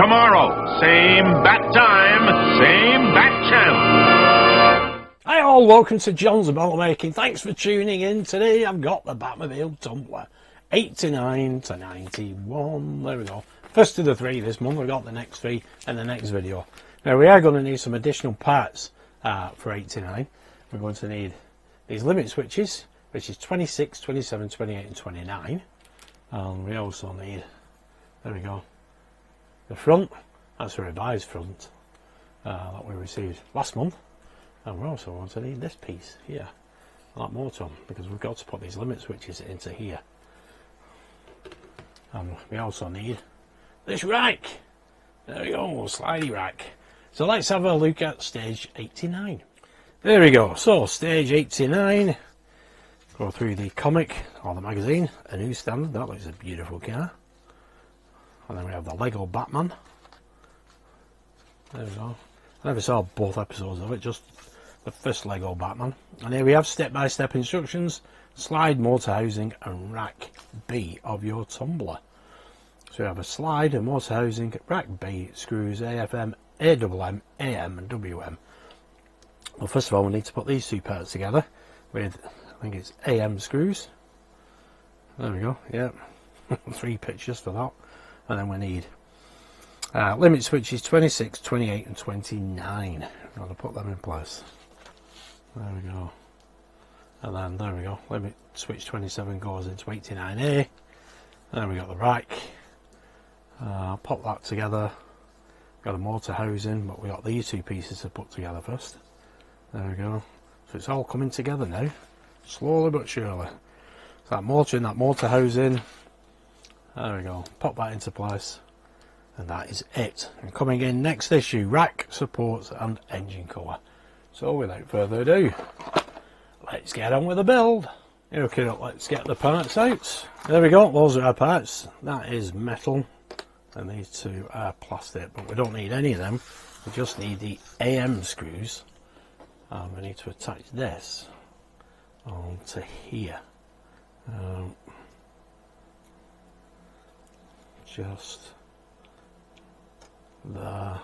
tomorrow. Same bat time, same bat channel. Hi all, welcome to John's Model Making. Thanks for tuning in. Today I've got the Batmobile Tumbler, 89 to 91. There we go. First of the three this month. We've got the next three in the next video. Now we are going to need some additional parts for 89. We're going to need these limit switches, which is 26, 27, 28 and 29. And we also need, there we go, the front. That's a revised front that we received last month. And we're also going to need this piece here, that motor, because we've got to put these limit switches into here. And we also need this rack. There we go, slidey rack. So let's have a look at stage 89. There we go, so stage 89. Go through the comic or the magazine, a new standard. That looks a beautiful car. And then we have the Lego Batman. There we go. I never saw both episodes of it, just the first Lego Batman. And here we have step-by-step instructions, slide, motor housing and rack B of your tumbler. So we have a slide, a motor housing, rack B, screws, AFM, AMM, AM and WM. Well, first of all we need to put these two parts together with, I think it's AM screws. There we go, yeah. 3 pictures for that. And then we need limit switches 26, 28 and 29. I'm going to put them in place. There we go. And then there we go, limit switch 27 goes into 89A. Then we got the rack. Pop that together. Got a motor housing, but we got these two pieces to put together first. There we go. So it's all coming together now, slowly but surely. So that motor in that motor housing. There we go. Pop that into place. And that is it. And coming in next issue, rack, supports and engine cover. So without further ado, let's get on with the build. Okay, let's get the parts out. There we go, those are our parts. That is metal and these two are plastic, but we don't need any of them. We just need the AM screws. And we need to attach this onto here. Just there.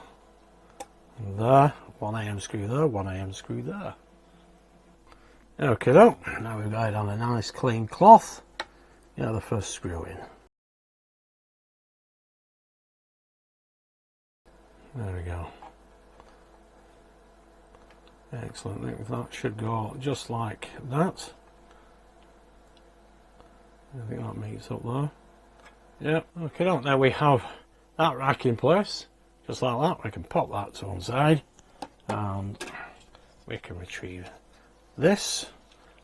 There, 1 AM screw there, 1 AM screw there. Okay, now we've got it on a nice clean cloth. Yeah, the first screw in. There we go. Excellent, I think that should go just like that. I think that meets up there. Yeah, okay, now we have that rack in place. Just like that, we can pop that to one side and we can retrieve this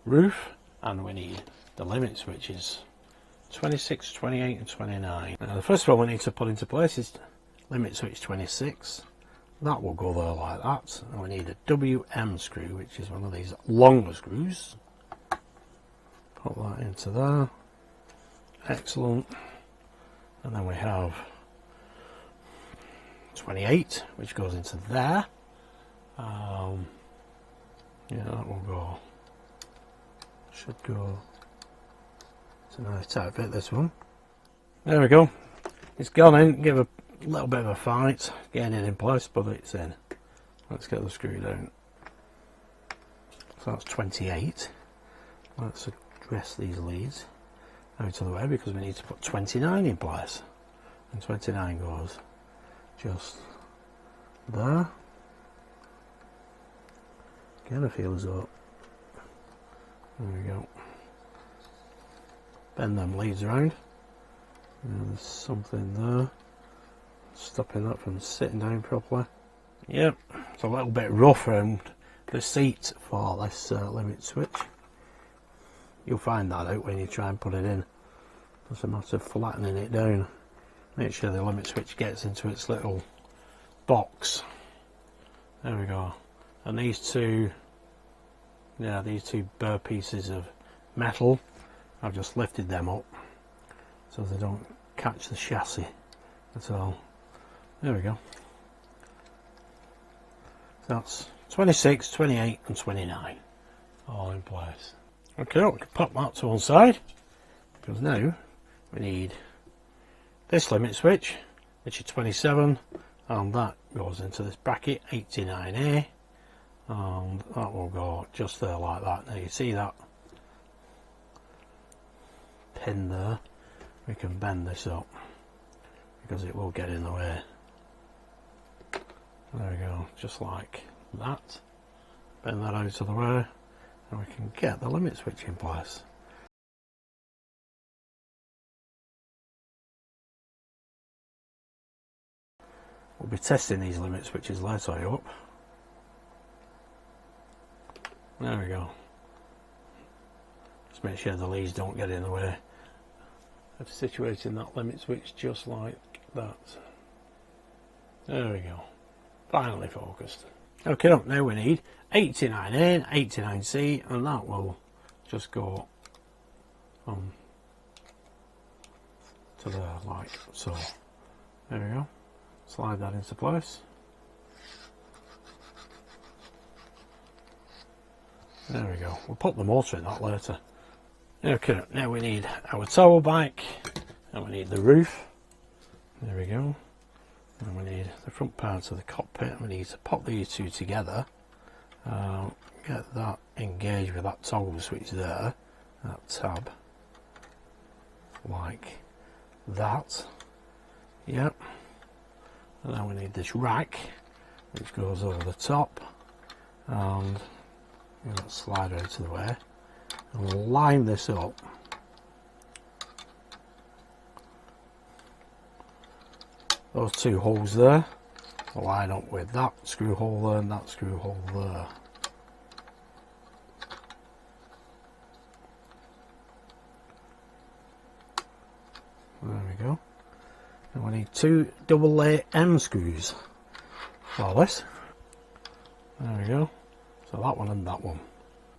roof, and we need the limit switches 26, 28 and 29. Now the first one we need to put into place is limit switch 26. That will go there like that, and we need a WM screw, which is one of these longer screws. Put that into there. Excellent. And then we have 28, which goes into there. Yeah, that will go. Should go. It's a nice tight fit, this one. There we go. It's gone in. Give a little bit of a fight getting it in place, but it's in. Let's get the screw down. So that's 28. Let's address these leads out of the way because we need to put 29 in place. And 29 goes just there. Again, I feel as though, there we go. Bend them leads around. And there's something there stopping that from sitting down properly. Yep, it's a little bit rough around the seat for this limit switch. You'll find that out when you try and put it in. It's a matter of flattening it down. Make sure the limit switch gets into its little box. There we go. And these two, yeah, these two bare pieces of metal, I've just lifted them up so they don't catch the chassis at all. There we go. That's 26, 28 and 29 all in place. Okay, we can pop that to one side because now we need this limit switch which is 27, and that goes into this bracket 89A, and that will go just there like that. Now you see that pin there, we can bend this up because it will get in the way. There we go, just like that. Bend that out of the way and we can get the limit switch in place. We'll be testing these limit switches later, I hope. There we go. Just make sure the leads don't get in the way of situating that limit switch just like that. There we go. Finally focused. Okay, now we need 89A and 89C, and that will just go on to there like so. There we go. Slide that into place. There we go. We'll put the motor in that later. Okay, now we need our towel bike, and we need the roof. There we go. And we need the front part of the cockpit, and we need to pop these two together. Get that engaged with that toggle switch there, that tab, like that. Yep. And then we need this rack, which goes over the top, and that slider out of the way, and we'll line this up. Those two holes there will line up with that screw hole there and that screw hole there. There we go. And we need two AA M screws for this. There we go. So that one and that one.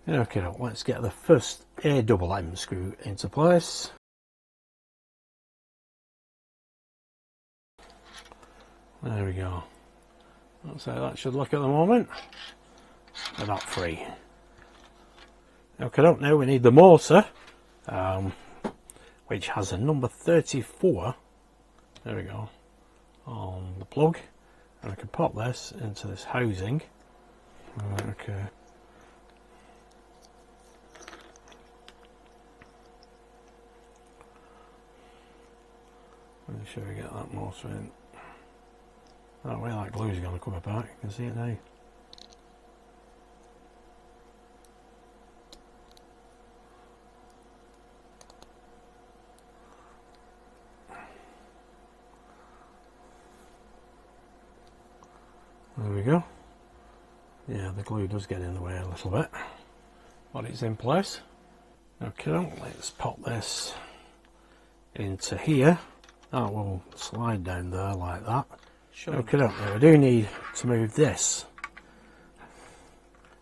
Okay, let's get the first AM screw into place. There we go. That's how that should look at the moment. They're not free. Okay, now we need the motor, which has a number 34. There we go. On the plug, and I can pop this into this housing. Okay. Make sure we get that motor in. That way that glue is going to come apart, you can see it now. There we go. Yeah, the glue does get in the way a little bit, but it's in place. Okay, let's pop this into here. That will slide down there like that. Okay, now we do need to move this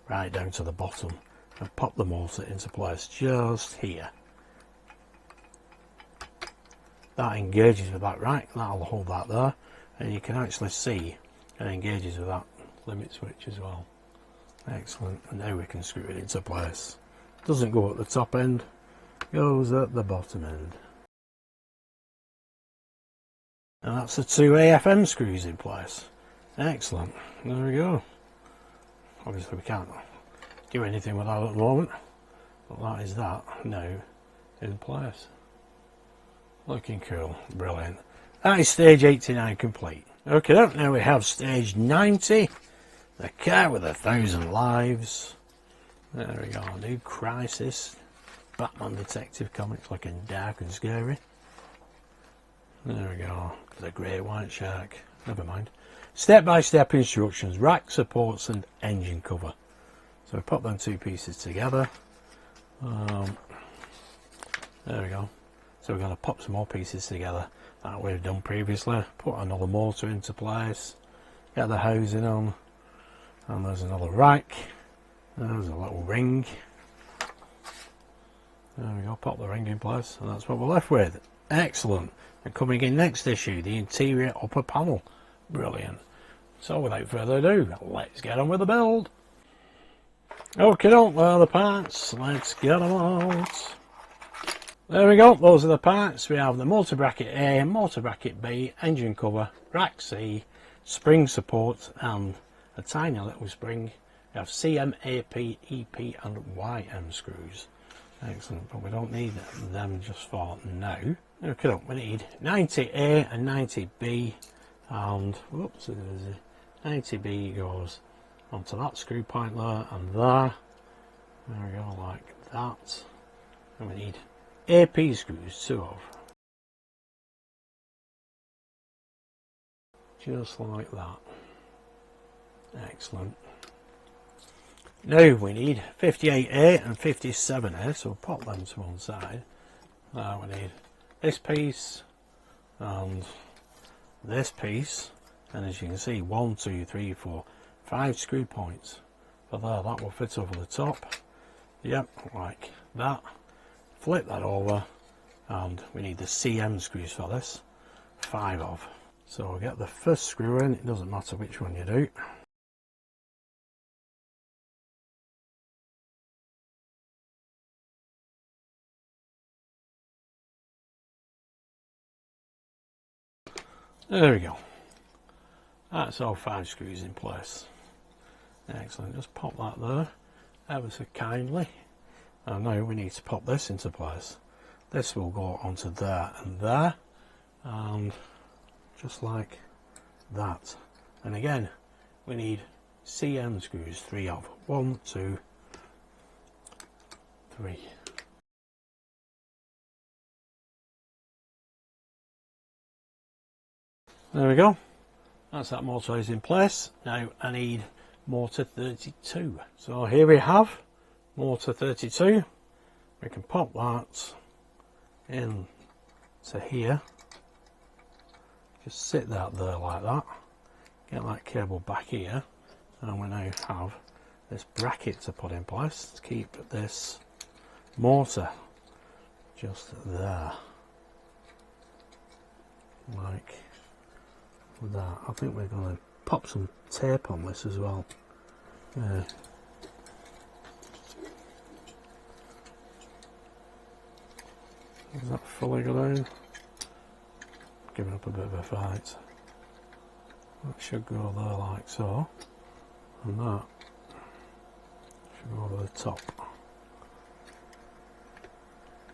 right down to the bottom and pop the motor into place just here. That engages with that rack, that'll hold that there, and you can actually see it engages with that limit switch as well. Excellent, and now we can screw it into place. Doesn't go at the top end, goes at the bottom end. And that's the two AFM screws in place. Excellent. There we go. Obviously we can't do anything with that at the moment, but that is that now in place. Looking cool. Brilliant. That is stage 89 complete. Okay, now we have stage 90. The car with 1,000 lives. There we go. New Crisis. Batman Detective Comics, looking dark and scary. There we go. The great white shark. Never mind. Step-by-step instructions, rack supports and engine cover. So we put them two pieces together. There we go. So we're going to pop some more pieces together that we've done previously. Put another motor into place. Get the housing on. And there's another rack. There's a little ring. There we go. Pop the ring in place. And that's what we're left with. Excellent. And coming in next issue, the interior upper panel. Brilliant. So without further ado, let's get on with the build. Okay, there are the parts. Let's get them out. There we go, those are the parts. We have the motor bracket A, motor bracket B, engine cover, rack C, spring support and a tiny little spring. We have CM, AP, EP and YM screws. Excellent, but we don't need them just for now. Okay, we need 90A and 90B, and whoops, 90B goes onto that screw point there and there. There we go, like that. And we need AP screws, 2 of. Just like that. Excellent. Now we need 58A and 57A, so we'll pop them to one side. Now we need this piece and this piece, and as you can see, 1, 2, 3, 4, 5 screw points. For there, that will fit over the top. Yep, like that. Flip that over, and we need the CM screws for this, 5 of. So we'll get the first screw in, it doesn't matter which one you do. There we go. That's all 5 screws in place. Excellent, just pop that there, ever so kindly. And now we need to pop this into place. This will go onto there and there, and just like that. And again, we need CM screws, 3 of. 1, 2, 3. There we go. That's that motor is in place. Now I need motor 32. So here we have motor 32. We can pop that in to here. Just sit that there like that. Get that cable back here. And we now have this bracket to put in place to keep this motor just there. Like that. I think we're going to pop some tape on this as well. Does that fully go down? Giving up a bit of a fight. That should go there like so, and that should go over the top.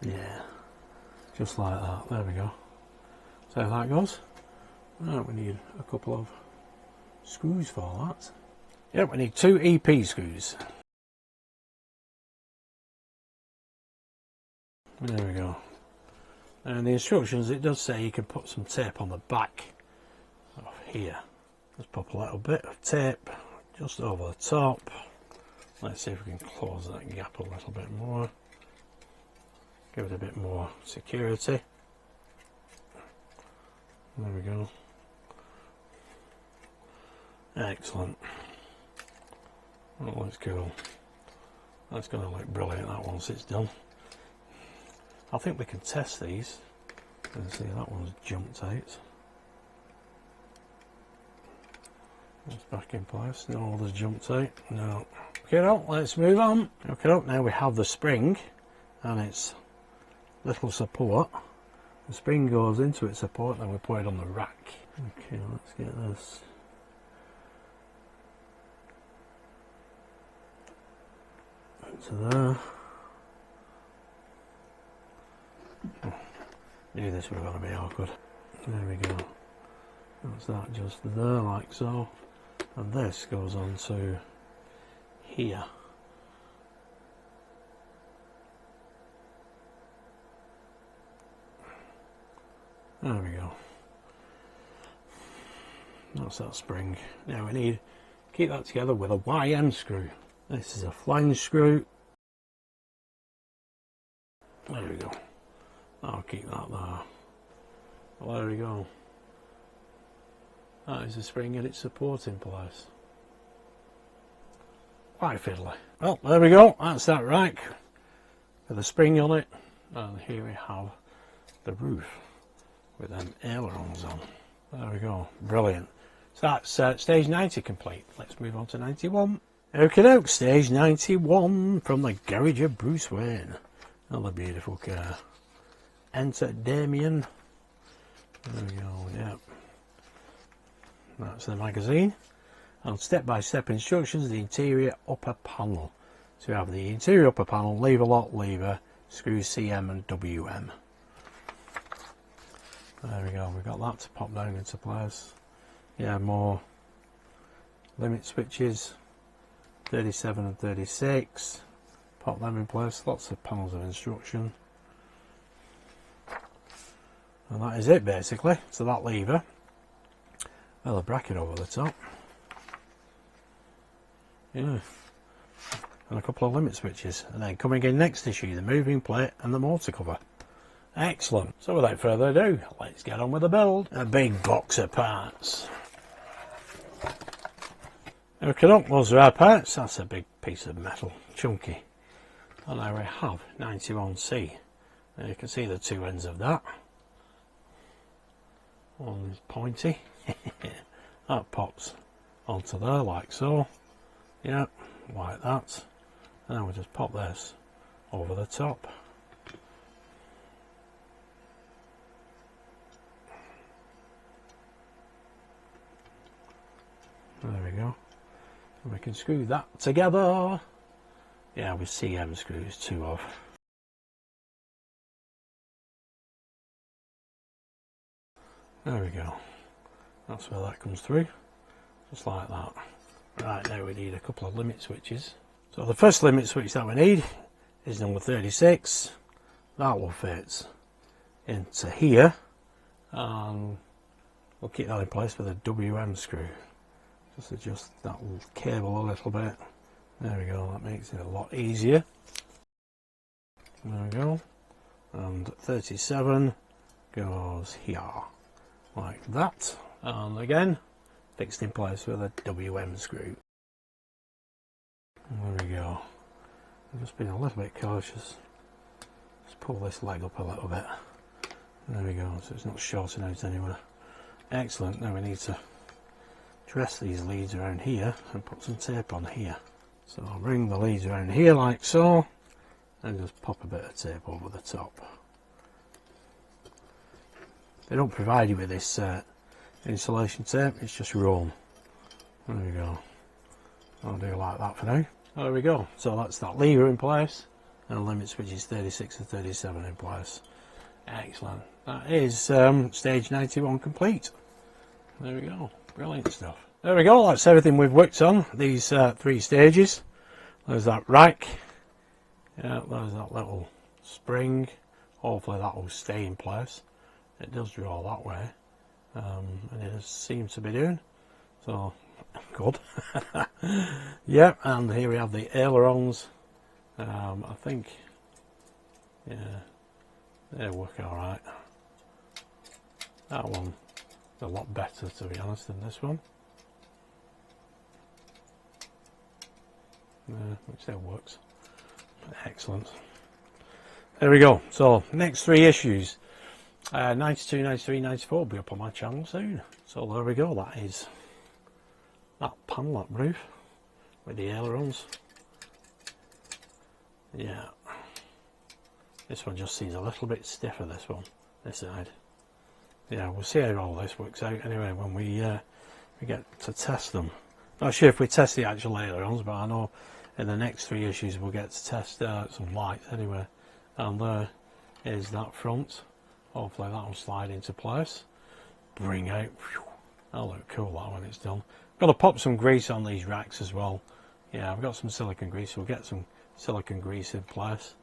Yeah, just like that. There we go. So that goes. Right, we need a couple of screws for that. Yep, we need 2 EP screws. There we go. And the instructions, it does say you can put some tape on the back of here. Let's pop a little bit of tape just over the top. Let's see if we can close that gap a little bit more. Give it a bit more security. There we go. Excellent. That looks cool. That's going to look brilliant, that once it's done. I think we can test these. And see, that one's jumped out. It's back in place. No, there's jumped out. No. Okay, well, let's move on. Okay, now we have the spring and its little support. The spring goes into its support, then we put it on the rack. Okay, let's get this. Into there. Oh, knew this was going to be awkward. There we go. That's that just there like so. And this goes on to here. There we go. That's that spring. Now we need to keep that together with a YM screw. This is a flange screw. There we go. I'll keep that there. Well, there we go. That is the spring and its support in place. Quite fiddly. Well, there we go. That's that rack with the spring on it. And here we have the roof with them ailerons on. There we go. Brilliant. So that's stage 90 complete. Let's move on to 91. Okie doke, stage 91 from the garage of Bruce Wayne. Another beautiful car. enter Damien. There we go, yeah. That's the magazine. And step-by-step instructions, the interior upper panel. So we have the interior upper panel, lever lock, lever, screws CM and WM. There we go, we've got that to pop down into place. Yeah, more limit switches, 37 and 36. Pop them in place, lots of panels of instruction. And that is it basically. So that lever, well, a bracket over the top. Yeah. And a couple of limit switches. And then coming in next issue, the moving plate and the motor cover. Excellent. So without further ado, let's get on with the build. A big box of parts. Okay, those are our parts. That's a big piece of metal, chunky. And now we have 91C. And you can see the two ends of that. One is pointy. That pops onto there like so. Yeah, like that. And then we'll just pop this over the top. There we go. And we can screw that together. Yeah, with CM screws, two of. There we go. That's where that comes through. Just like that. Right, now we need a couple of limit switches. So the first limit switch that we need is number 36. That will fit into here. And we'll keep that in place with a WM screw. Just adjust that little cable a little bit. There we go, that makes it a lot easier. There we go. And 37 goes here. Like that. And again, fixed in place with a WM screw. There we go. I'm just being a little bit cautious. Just pull this leg up a little bit. There we go, so it's not shorting out anywhere. Excellent. Now we need to dress these leads around here and put some tape on here. So I'll bring the leads around here like so, and just pop a bit of tape over the top. They don't provide you with this insulation tape, it's just Rome. There we go. I'll do like that for now. There we go. So that's that lever in place, and the limit switch is 36 and 37 in place. Excellent. That is stage 91 complete. There we go. Brilliant stuff. There we go. That's everything we've worked on. These three stages. There's that rack. Yeah, there's that little spring. Hopefully that will stay in place. It does draw that way, and it seems to be doing. So good. Yep. And here we have the ailerons. I think, yeah, they work all right. That one a lot better, to be honest, than this one. Which still works. Excellent. There we go. So next three issues, 92, 93, 94 will be up on my channel soon. So there we go. That is that panel up roof with the ailerons. Yeah. This one just seems a little bit stiffer, this one, this side. Yeah, we'll see how all this works out anyway when we get to test them. Not sure if we test the actual ailerons, but I know in the next three issues we'll get to test some lights anyway. And there is that front. Hopefully that will slide into place. Bring out. Whew, that'll look cool that when it's done. Got to pop some grease on these racks as well. Yeah, I've got some silicone grease. We'll get some silicone grease in place.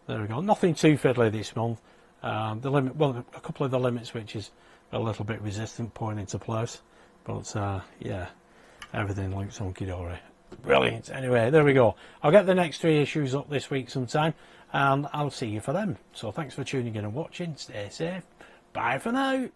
There we go. Nothing too fiddly this month. The limit, well, a couple of the limit switches are a little bit resistant putting into place, but yeah, everything looks hunky-dory. Brilliant. Anyway, there we go. I'll get the next three issues up this week sometime, and I'll see you for them. So thanks for tuning in and watching. Stay safe. Bye for now.